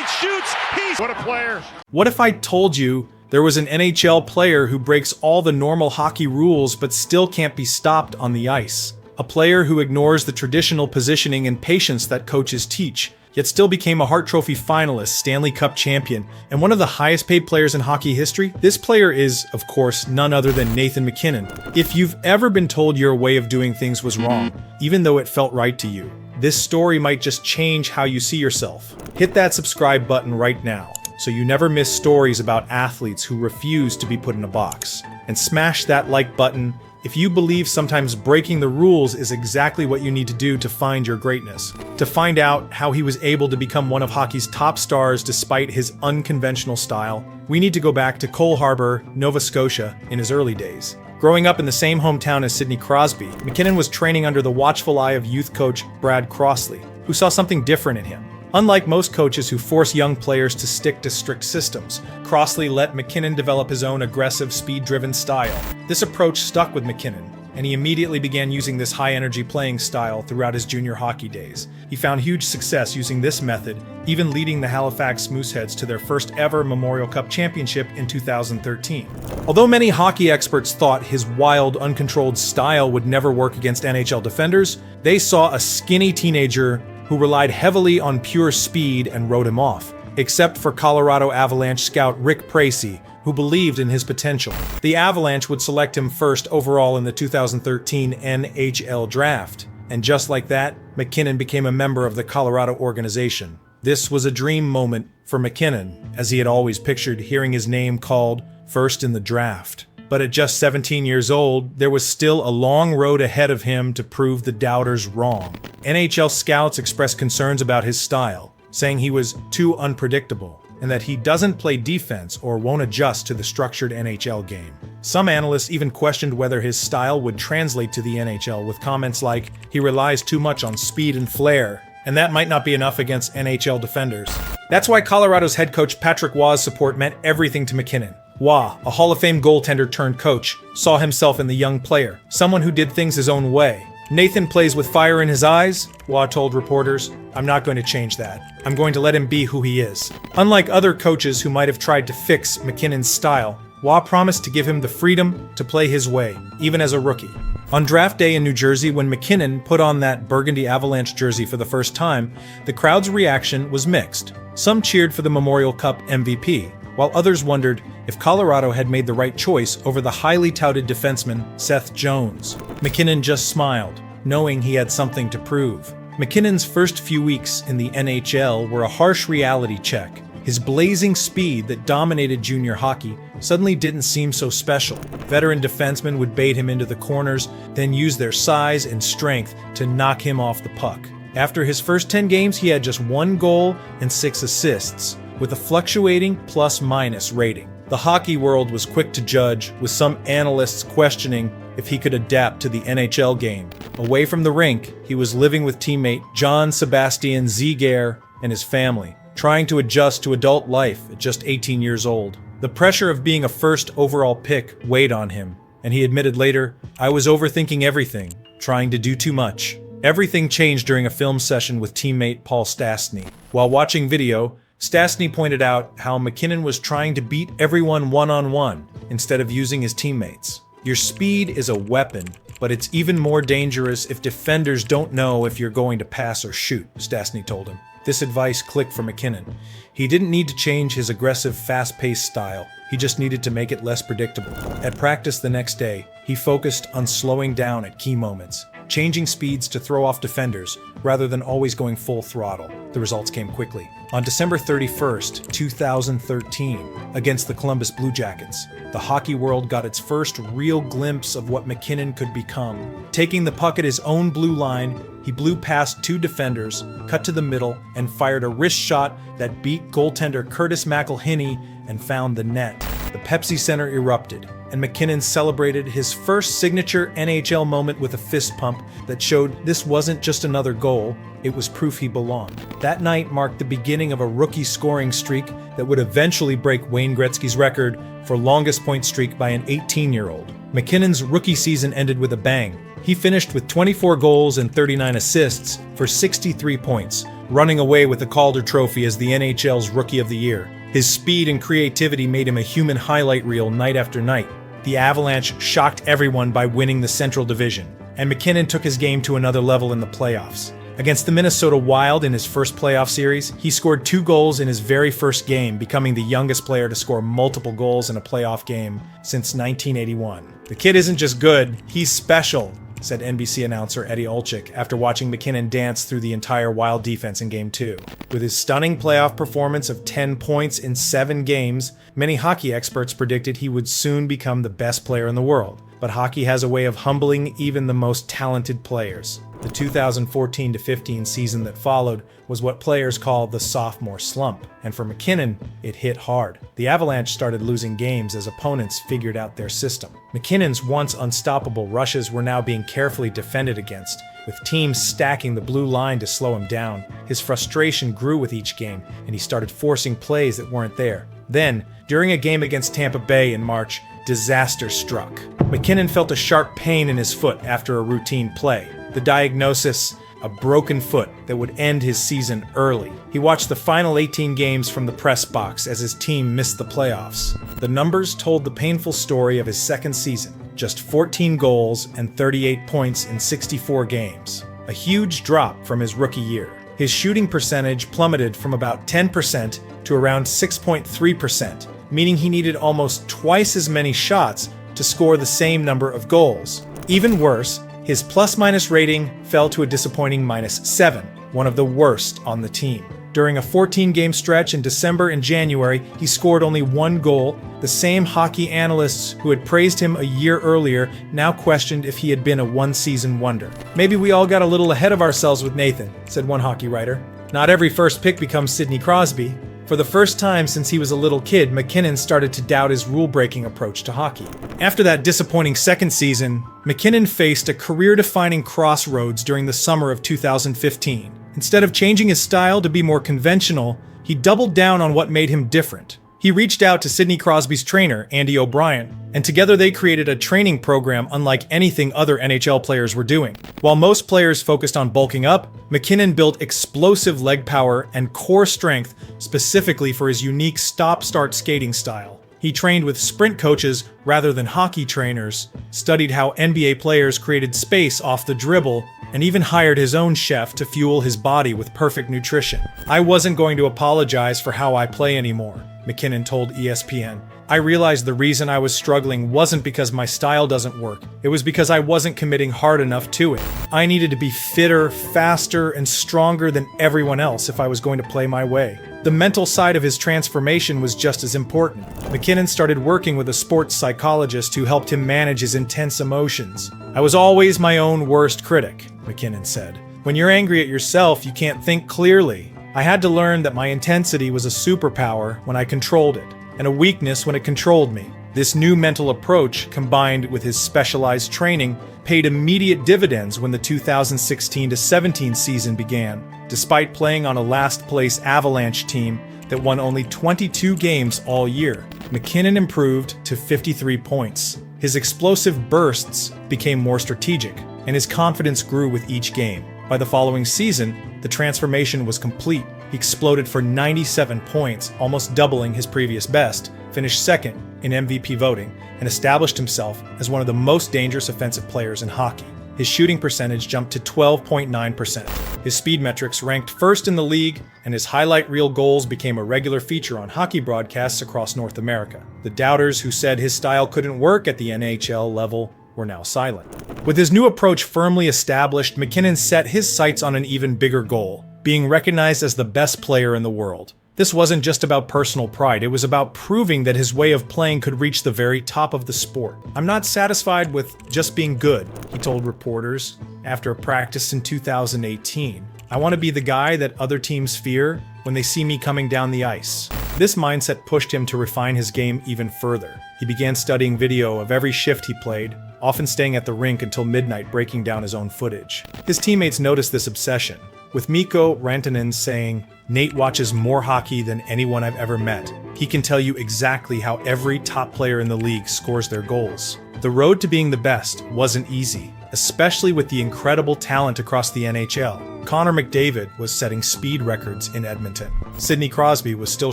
shoots, what a player. What if I told you there was an NHL player who breaks all the normal hockey rules but still can't be stopped on the ice? A player who ignores the traditional positioning and patience that coaches teach, yet still became a Hart Trophy finalist, Stanley Cup champion, and one of the highest paid players in hockey history? This player is, of course, none other than Nathan MacKinnon. If you've ever been told your way of doing things was wrong, even though it felt right to you, this story might just change how you see yourself. Hit that subscribe button right now, so you never miss stories about athletes who refuse to be put in a box. And smash that like button if you believe sometimes breaking the rules is exactly what you need to do to find your greatness. To find out how he was able to become one of hockey's top stars despite his unconventional style, we need to go back to Cole Harbour, Nova Scotia, in his early days. Growing up in the same hometown as Sidney Crosby, MacKinnon was training under the watchful eye of youth coach Brad Crossley, who saw something different in him. Unlike most coaches who force young players to stick to strict systems, Crossley let MacKinnon develop his own aggressive, speed-driven style. This approach stuck with MacKinnon, and he immediately began using this high-energy playing style throughout his junior hockey days. He found huge success using this method, even leading the Halifax Mooseheads to their first ever Memorial Cup championship in 2013. Although many hockey experts thought his wild, uncontrolled style would never work against NHL defenders, they saw a skinny teenager who relied heavily on pure speed and wrote him off, except for Colorado Avalanche scout Rick Precy, who believed in his potential. The Avalanche would select him first overall in the 2013 NHL draft, and just like that, MacKinnon became a member of the Colorado organization. This was a dream moment for MacKinnon, as he had always pictured hearing his name called first in the draft. But at just 17 years old, there was still a long road ahead of him to prove the doubters wrong. NHL scouts expressed concerns about his style, saying he was too unpredictable, and that he doesn't play defense or won't adjust to the structured NHL game. Some analysts even questioned whether his style would translate to the NHL, with comments like, he relies too much on speed and flair, and that might not be enough against NHL defenders. That's why Colorado's head coach Patrick Waugh's support meant everything to MacKinnon. Waugh, a Hall of Fame goaltender turned coach, saw himself in the young player, someone who did things his own way. Nathan plays with fire in his eyes, Waugh told reporters. I'm not going to change that. I'm going to let him be who he is. Unlike other coaches who might have tried to fix MacKinnon's style, Waugh promised to give him the freedom to play his way, even as a rookie. On draft day in New Jersey, when MacKinnon put on that burgundy Avalanche jersey for the first time, the crowd's reaction was mixed. Some cheered for the Memorial Cup MVP, while others wondered if Colorado had made the right choice over the highly touted defenseman Seth Jones. MacKinnon just smiled, knowing he had something to prove. MacKinnon's first few weeks in the NHL were a harsh reality check. His blazing speed that dominated junior hockey suddenly didn't seem so special. Veteran defensemen would bait him into the corners, then use their size and strength to knock him off the puck. After his first 10 games, he had just 1 goal and 6 assists, with a fluctuating plus-minus rating. The hockey world was quick to judge, with some analysts questioning if he could adapt to the NHL game. Away from the rink, he was living with teammate John Sebastian Ziegler and his family, trying to adjust to adult life at just 18 years old. The pressure of being a first overall pick weighed on him, and he admitted later, "I was overthinking everything, trying to do too much." Everything changed during a film session with teammate Paul Stastny. While watching video, Stastny pointed out how MacKinnon was trying to beat everyone one-on-one instead of using his teammates. Your speed is a weapon, but it's even more dangerous if defenders don't know if you're going to pass or shoot, Stastny told him. This advice clicked for MacKinnon. He didn't need to change his aggressive, fast-paced style. He just needed to make it less predictable. At practice the next day, he focused on slowing down at key moments, changing speeds to throw off defenders rather than always going full throttle. The results came quickly. On December 31st, 2013, against the Columbus Blue Jackets, the hockey world got its first real glimpse of what MacKinnon could become. Taking the puck at his own blue line, he blew past 2 defenders, cut to the middle, and fired a wrist shot that beat goaltender Curtis McElhinney and found the net. The Pepsi Center erupted, and MacKinnon celebrated his first signature NHL moment with a fist pump that showed this wasn't just another goal, it was proof he belonged. That night marked the beginning of a rookie scoring streak that would eventually break Wayne Gretzky's record for longest point streak by an 18-year-old. MacKinnon's rookie season ended with a bang. He finished with 24 goals and 39 assists for 63 points, running away with the Calder Trophy as the NHL's Rookie of the Year. His speed and creativity made him a human highlight reel night after night. The Avalanche shocked everyone by winning the Central Division, and MacKinnon took his game to another level in the playoffs. Against the Minnesota Wild in his first playoff series, he scored 2 goals in his very first game, becoming the youngest player to score multiple goals in a playoff game since 1981. "The kid isn't just good, he's special," said NBC announcer Eddie Olczyk after watching MacKinnon dance through the entire Wild defense in Game 2. With his stunning playoff performance of 10 points in 7 games, many hockey experts predicted he would soon become the best player in the world. But hockey has a way of humbling even the most talented players. The 2014-15 season that followed was what players call the sophomore slump, and for MacKinnon, it hit hard. The Avalanche started losing games as opponents figured out their system. MacKinnon's once unstoppable rushes were now being carefully defended against, with teams stacking the blue line to slow him down. His frustration grew with each game, and he started forcing plays that weren't there. Then, during a game against Tampa Bay in March, disaster struck. MacKinnon felt a sharp pain in his foot after a routine play. The diagnosis, a broken foot that would end his season early. He watched the final 18 games from the press box as his team missed the playoffs. The numbers told the painful story of his second season. Just 14 goals and 38 points in 64 games. A huge drop from his rookie year. His shooting percentage plummeted from about 10% to around 6.3%, meaning he needed almost twice as many shots to score the same number of goals. Even worse, his plus-minus rating fell to a disappointing -7, one of the worst on the team. During a 14-game stretch in December and January, he scored only 1 goal. The same hockey analysts who had praised him a year earlier now questioned if he had been a one-season wonder. "Maybe we all got a little ahead of ourselves with Nathan," said one hockey writer. "Not every first pick becomes Sidney Crosby." For the first time since he was a little kid, MacKinnon started to doubt his rule-breaking approach to hockey. After that disappointing second season, MacKinnon faced a career-defining crossroads during the summer of 2015. Instead of changing his style to be more conventional, he doubled down on what made him different. He reached out to Sidney Crosby's trainer, Andy O'Brien, and together they created a training program unlike anything other NHL players were doing. While most players focused on bulking up, MacKinnon built explosive leg power and core strength specifically for his unique stop-start skating style. He trained with sprint coaches rather than hockey trainers, studied how NBA players created space off the dribble, and even hired his own chef to fuel his body with perfect nutrition. "I wasn't going to apologize for how I play anymore," MacKinnon told ESPN. "I realized the reason I was struggling wasn't because my style doesn't work. It was because I wasn't committing hard enough to it. I needed to be fitter, faster, and stronger than everyone else if I was going to play my way." The mental side of his transformation was just as important. MacKinnon started working with a sports psychologist who helped him manage his intense emotions. "I was always my own worst critic," MacKinnon said. "When you're angry at yourself, you can't think clearly. I had to learn that my intensity was a superpower when I controlled it, and a weakness when it controlled me. This new mental approach, combined with his specialized training, paid immediate dividends when the 2016-17 season began. Despite playing on a last-place Avalanche team that won only 22 games all year, MacKinnon improved to 53 points. His explosive bursts became more strategic, and his confidence grew with each game. By the following season, the transformation was complete. He exploded for 97 points, almost doubling his previous best, finished second in MVP voting, and established himself as one of the most dangerous offensive players in hockey. His shooting percentage jumped to 12.9%. His speed metrics ranked first in the league, and his highlight reel goals became a regular feature on hockey broadcasts across North America. The doubters who said his style couldn't work at the NHL level were now silent. With his new approach firmly established, MacKinnon set his sights on an even bigger goal: being recognized as the best player in the world. This wasn't just about personal pride, it was about proving that his way of playing could reach the very top of the sport. "I'm not satisfied with just being good," he told reporters after a practice in 2018. "I want to be the guy that other teams fear when they see me coming down the ice." This mindset pushed him to refine his game even further. He began studying video of every shift he played, often staying at the rink until midnight breaking down his own footage. His teammates noticed this obsession, with Mikko Rantanen saying, "Nate watches more hockey than anyone I've ever met. He can tell you exactly how every top player in the league scores their goals." The road to being the best wasn't easy. especially with the incredible talent across the NHL. Connor McDavid was setting speed records in Edmonton. Sidney Crosby was still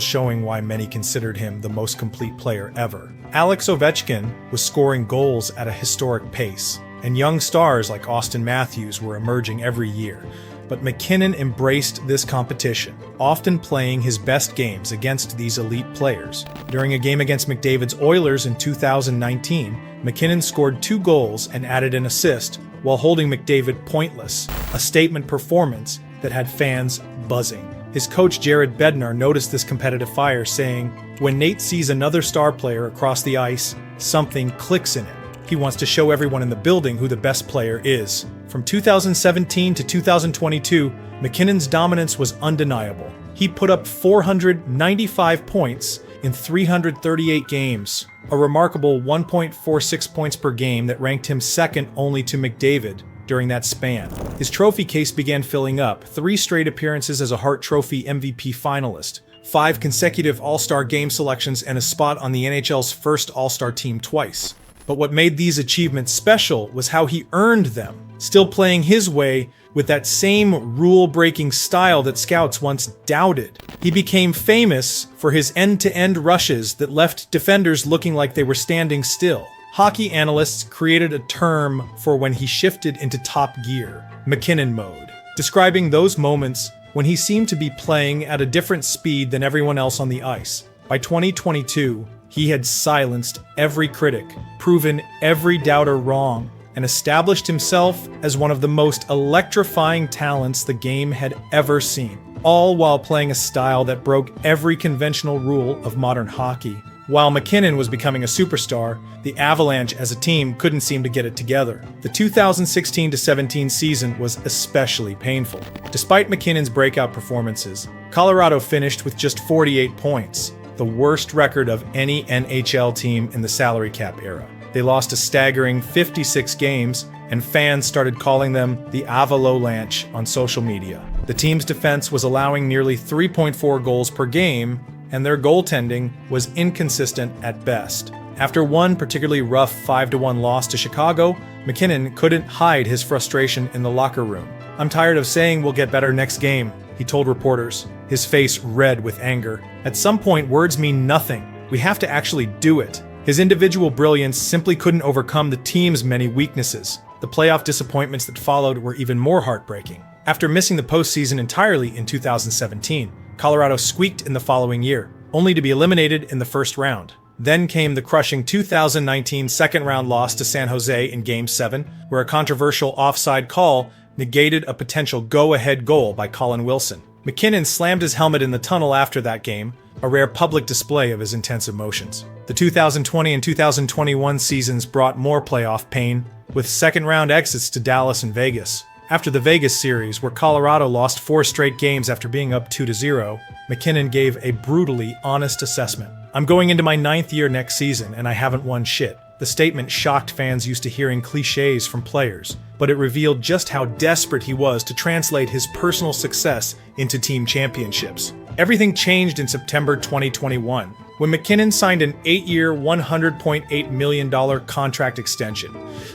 showing why many considered him the most complete player ever. Alex Ovechkin was scoring goals at a historic pace, and young stars like Austin Matthews were emerging every year. But MacKinnon embraced this competition, often playing his best games against these elite players. During a game against McDavid's Oilers in 2019, MacKinnon scored 2 goals and added an assist while holding McDavid pointless, a statement performance that had fans buzzing. His coach Jared Bednar noticed this competitive fire, saying, "When Nate sees another star player across the ice, something clicks in him. He wants to show everyone in the building who the best player is." From 2017 to 2022, MacKinnon's dominance was undeniable. He put up 495 points in 338 games, a remarkable 1.46 points per game that ranked him second only to McDavid during that span. His trophy case began filling up: 3 straight appearances as a Hart Trophy MVP finalist, 5 consecutive All-Star game selections, and a spot on the NHL's first All-Star team twice. But what made these achievements special was how he earned them, still playing his way with that same rule-breaking style that scouts once doubted. He became famous for his end-to-end rushes that left defenders looking like they were standing still. Hockey analysts created a term for when he shifted into top gear, MacKinnon mode, describing those moments when he seemed to be playing at a different speed than everyone else on the ice. By 2022, he had silenced every critic, proven every doubter wrong, and established himself as one of the most electrifying talents the game had ever seen, all while playing a style that broke every conventional rule of modern hockey. While MacKinnon was becoming a superstar, the Avalanche as a team couldn't seem to get it together. The 2016-17 season was especially painful. Despite MacKinnon's breakout performances, Colorado finished with just 48 points, the worst record of any NHL team in the salary cap era. They lost a staggering 56 games, and fans started calling them the Avalanche on social media. The team's defense was allowing nearly 3.4 goals per game, and their goaltending was inconsistent at best. After one particularly rough 5-1 loss to Chicago, MacKinnon couldn't hide his frustration in the locker room. "I'm tired of saying we'll get better next game," he told reporters, his face red with anger. "At some point, words mean nothing. We have to actually do it." His individual brilliance simply couldn't overcome the team's many weaknesses. The playoff disappointments that followed were even more heartbreaking. After missing the postseason entirely in 2017, Colorado squeaked in the following year, only to be eliminated in the first round. Then came the crushing 2019 second-round loss to San Jose in Game 7, where a controversial offside call negated a potential go-ahead goal by Colin Wilson. MacKinnon slammed his helmet in the tunnel after that game, a rare public display of his intense emotions. The 2020 and 2021 seasons brought more playoff pain, with second-round exits to Dallas and Vegas. After the Vegas series, where Colorado lost 4 straight games after being up 2-0, MacKinnon gave a brutally honest assessment. "I'm going into my 9th year next season, and I haven't won shit." The statement shocked fans used to hearing cliches from players, but it revealed just how desperate he was to translate his personal success into team championships. Everything changed in September 2021, when MacKinnon signed an 8-year, $100.8 million contract extension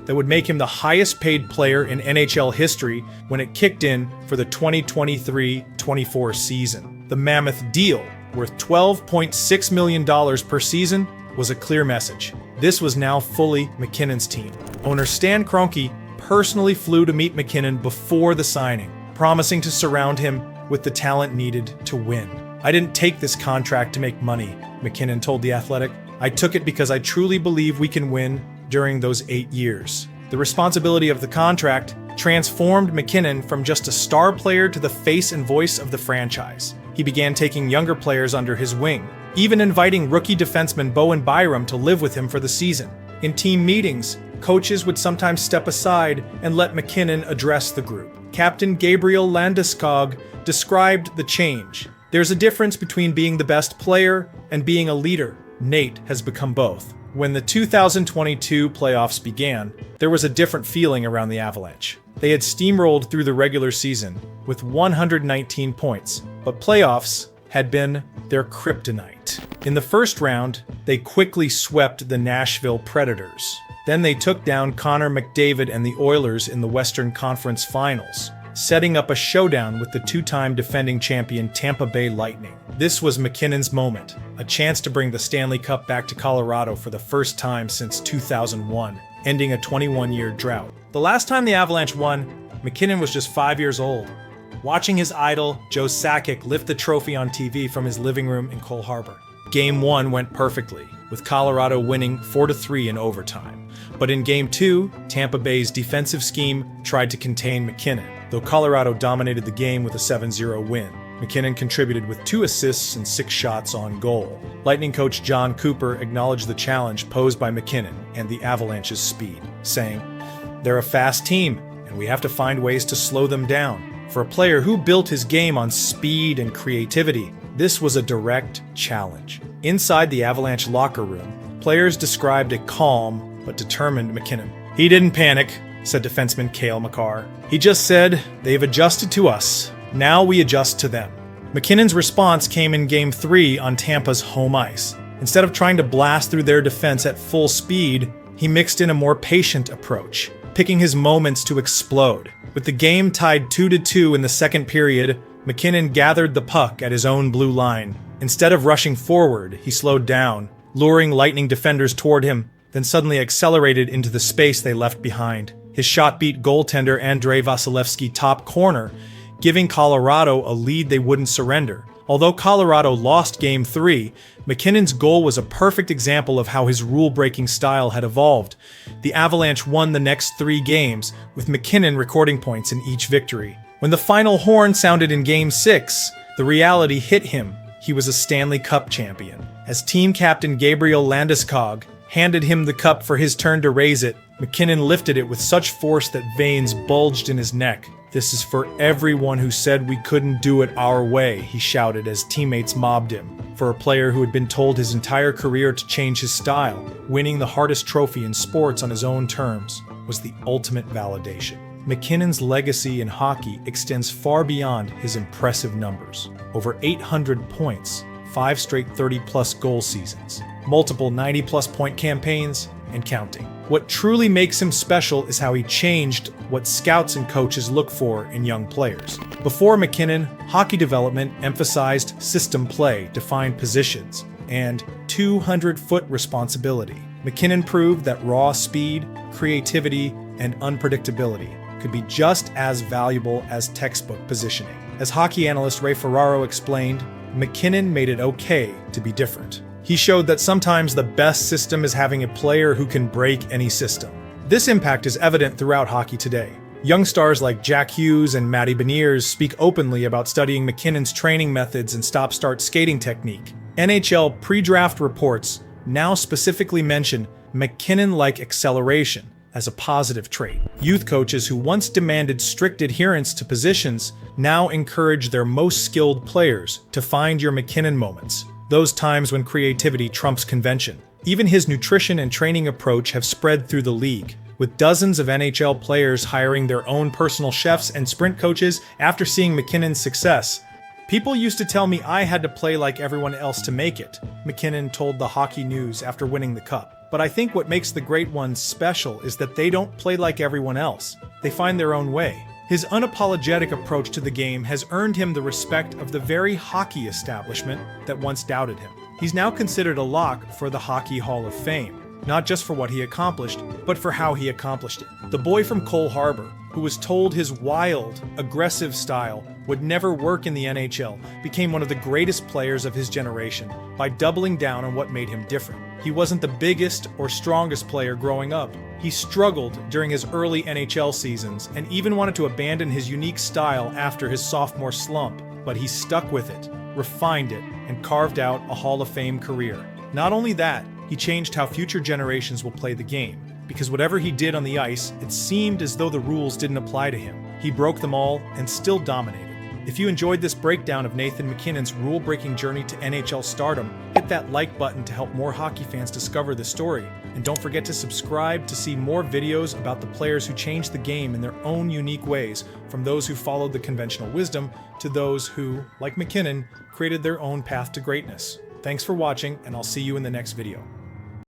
that would make him the highest-paid player in NHL history when it kicked in for the 2023-24 season. The mammoth deal, worth $12.6 million per season, was a clear message. This was now fully MacKinnon's team. Owner Stan Kroenke personally flew to meet MacKinnon before the signing, promising to surround him with the talent needed to win. "I didn't take this contract to make money," MacKinnon told The Athletic. "I took it because I truly believe we can win during those 8 years." The responsibility of the contract transformed MacKinnon from just a star player to the face and voice of the franchise. He began taking younger players under his wing, even inviting rookie defenseman Bowen Byram to live with him for the season. In team meetings, coaches would sometimes step aside and let MacKinnon address the group. Captain Gabriel Landeskog described the change. "There's a difference between being the best player and being a leader. Nate has become both." When the 2022 playoffs began, there was a different feeling around the Avalanche. They had steamrolled through the regular season with 119 points, but playoffs had been their kryptonite. In the first round, they quickly swept the Nashville Predators. Then they took down Connor McDavid and the Oilers in the Western Conference Finals, setting up a showdown with the two-time defending champion Tampa Bay Lightning. This was MacKinnon's moment, a chance to bring the Stanley Cup back to Colorado for the first time since 2001, ending a 21-year drought. The last time the Avalanche won, MacKinnon was just 5 years old, watching his idol, Joe Sakic, lift the trophy on TV from his living room in Cole Harbour. Game 1 went perfectly, with Colorado winning 4-3 in overtime. But in Game 2, Tampa Bay's defensive scheme tried to contain MacKinnon. Though Colorado dominated the game with a 7-0 win, MacKinnon contributed with 2 assists and 6 shots on goal. Lightning coach John Cooper acknowledged the challenge posed by MacKinnon and the Avalanche's speed, saying, "They're a fast team, and we have to find ways to slow them down." For a player who built his game on speed and creativity, this was a direct challenge. Inside the Avalanche locker room, players described a calm but determined MacKinnon. "He didn't panic," said defenseman Cale Makar. "He just said, they've adjusted to us. Now we adjust to them." MacKinnon's response came in Game 3 on Tampa's home ice. Instead of trying to blast through their defense at full speed, he mixed in a more patient approach, picking his moments to explode. With the game tied 2-2 in the second period, MacKinnon gathered the puck at his own blue line. Instead of rushing forward, he slowed down, luring Lightning defenders toward him, then suddenly accelerated into the space they left behind. His shot beat goaltender Andrei Vasilevsky top corner, giving Colorado a lead they wouldn't surrender. Although Colorado lost Game 3, MacKinnon's goal was a perfect example of how his rule-breaking style had evolved. The Avalanche won the next 3 games, with MacKinnon recording points in each victory. When the final horn sounded in Game 6, the reality hit him. He was a Stanley Cup champion. As team captain Gabriel Landeskog handed him the cup for his turn to raise it, MacKinnon lifted it with such force that veins bulged in his neck. "This is for everyone who said we couldn't do it our way," he shouted as teammates mobbed him. For a player who had been told his entire career to change his style, winning the hardest trophy in sports on his own terms was the ultimate validation. MacKinnon's legacy in hockey extends far beyond his impressive numbers. Over 800 points, 5 straight 30-plus goal seasons, multiple 90-plus point campaigns, and counting. What truly makes him special is how he changed what scouts and coaches look for in young players. Before MacKinnon, hockey development emphasized system play, defined positions, and 200-foot responsibility. MacKinnon proved that raw speed, creativity, and unpredictability could be just as valuable as textbook positioning. As hockey analyst Ray Ferraro explained, MacKinnon made it okay to be different. He showed that sometimes the best system is having a player who can break any system. This impact is evident throughout hockey today. Young stars like Jack Hughes and Matty Beniers speak openly about studying MacKinnon's training methods and stop-start skating technique. NHL pre-draft reports now specifically mention MacKinnon-like acceleration as a positive trait. Youth coaches who once demanded strict adherence to positions now encourage their most skilled players to find your MacKinnon moments, those times when creativity trumps convention. Even his nutrition and training approach have spread through the league, with dozens of NHL players hiring their own personal chefs and sprint coaches after seeing MacKinnon's success. "People used to tell me I had to play like everyone else to make it," MacKinnon told the Hockey News after winning the cup. "But I think what makes the great ones special is that they don't play like everyone else. They find their own way." His unapologetic approach to the game has earned him the respect of the very hockey establishment that once doubted him. He's now considered a lock for the Hockey Hall of Fame, not just for what he accomplished, but for how he accomplished it. The boy from Cole Harbour, who was told his wild, aggressive style would never work in the NHL, became one of the greatest players of his generation by doubling down on what made him different. He wasn't the biggest or strongest player growing up. He struggled during his early NHL seasons and even wanted to abandon his unique style after his sophomore slump, but he stuck with it, refined it, and carved out a Hall of Fame career. Not only that, he changed how future generations will play the game, because whatever he did on the ice, it seemed as though the rules didn't apply to him. He broke them all and still dominated. If you enjoyed this breakdown of Nathan MacKinnon's rule-breaking journey to NHL stardom, hit that like button to help more hockey fans discover the story. And don't forget to subscribe to see more videos about the players who changed the game in their own unique ways, from those who followed the conventional wisdom to those who, like MacKinnon, created their own path to greatness. Thanks for watching, and I'll see you in the next video.